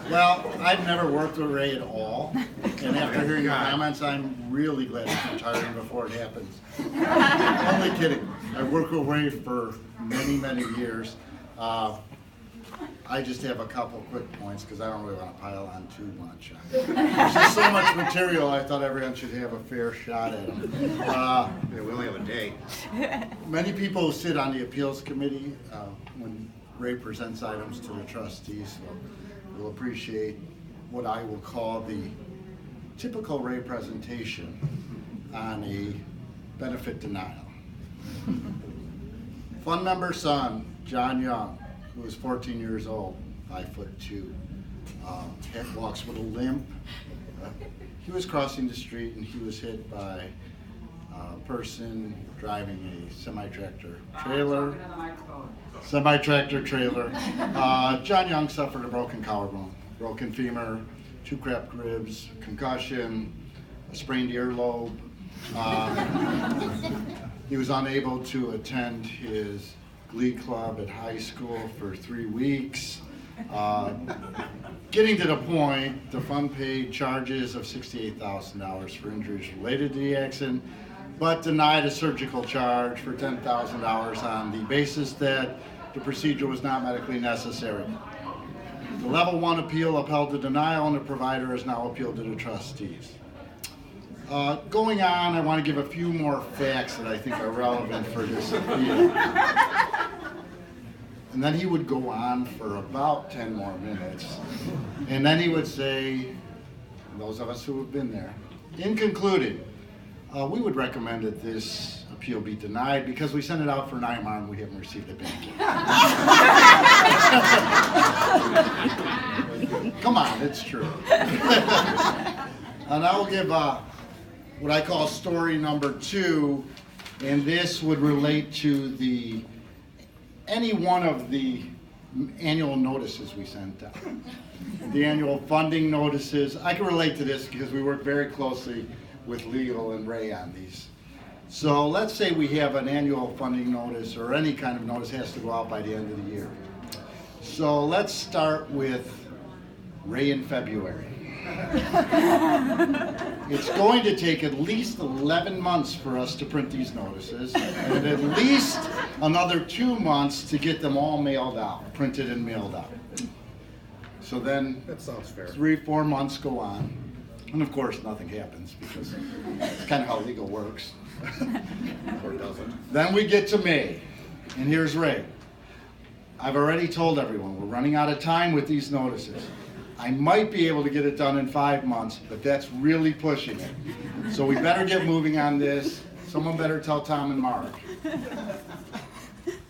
Well, I've never worked with Ray at all, and after hearing your comments, I'm really glad he's retiring before it happens. Only kidding. I've worked with Ray for many, many years. I just have a couple quick points because I don't really want to pile on too much. There's just so much material, I thought everyone should have a fair shot at them. Yeah, we only have a day. Many people who sit on the appeals committee, when Ray presents items to the trustees, will appreciate what I will call the typical Ray presentation on a benefit denial. Fund member son, John Young, who is 14 years old, 5'2", walks with a limp. He was crossing the street and he was hit by a person driving a semi-tractor trailer. John Young suffered a broken collarbone, broken femur, 2 cracked ribs, concussion, a sprained earlobe. He was unable to attend his glee club at high school for 3 weeks. Getting to the point, the fund paid charges of $68,000 for injuries related to the accident, but denied a surgical charge for $10,000 on the basis that the procedure was not medically necessary. The level 1 appeal upheld the denial, and the provider has now appealed to the trustees. Going on, I want to give a few more facts that I think are relevant for this appeal. And then he would go on for about 10 more minutes. And then he would say, those of us who have been there, in concluding, we would recommend that this appeal be denied because we sent it out for an IMR and we haven't received it back yet. Come on, it's true. And I will give what I call story number 2, and this would relate to any one of the annual notices we sent out. The annual funding notices. I can relate to this because we work very closely with legal and Ray on these. So let's say we have an annual funding notice, or any kind of notice has to go out by the end of the year. So let's start with Ray in February. It's going to take at least 11 months for us to print these notices, and at least another 2 months to get them all mailed out, printed and mailed out. So then That sounds fair. 3-4 months go on, and of course nothing happens because it's kind of how legal works. Or doesn't. Then we get to May, and here's Ray. I've already told everyone we're running out of time with these notices. I might be able to get it done in 5 months, but that's really pushing it. So we better get moving on this. Someone better tell Tom and Mark.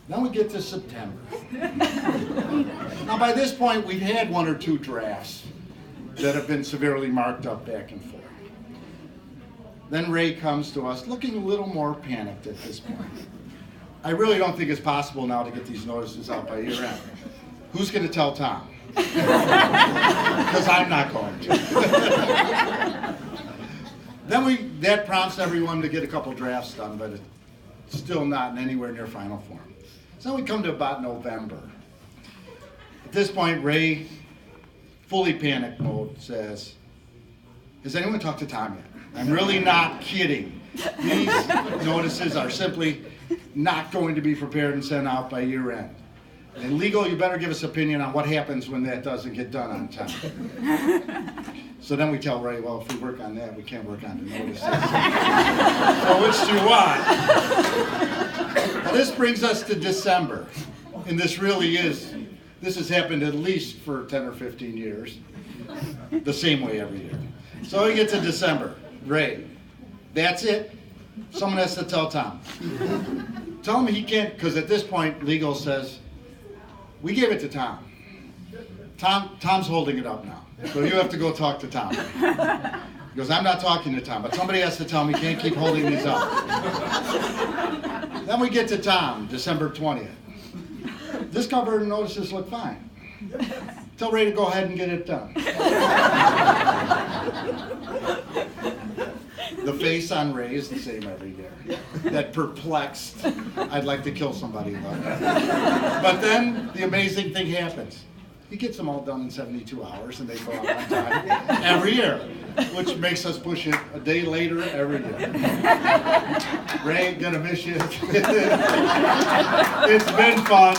Then we get to September. Now by this point, we've had 1 or 2 drafts that have been severely marked up back and forth. Then Ray comes to us looking a little more panicked at this point. I really don't think it's possible now to get these notices out by year end. Who's going to tell Tom? Because I'm not going to. Then that prompts everyone to get a couple drafts done, but it's still not in anywhere near final form. So then we come to about November. At this point, Ray, fully panic mode, says, has anyone talked to Tom yet? I'm really not kidding. These notices are simply not going to be prepared and sent out by year end. And legal, you better give us opinion on what happens when that doesn't get done on time. So then we tell Ray, well, if we work on that, we can't work on the notices. So which do you want? Well, this brings us to December. And this has happened at least for 10 or 15 years. The same way every year. So we get to December. Ray, that's it? Someone has to tell Tom. Tell him he can't, because at this point, legal says, we gave it to Tom. Tom's holding it up now. So you have to go talk to Tom. He goes, I'm not talking to Tom, but somebody has to tell him he can't keep holding these up. Then we get to Tom, December 20th. This cover notices look fine. Tell Ray to go ahead and get it done. The face on Ray is the same every year. That perplexed, I'd like to kill somebody look. But then the amazing thing happens. He gets them all done in 72 hours and they go out on time every year, which makes us push it a day later every year. Ray, gonna miss you. It's been fun.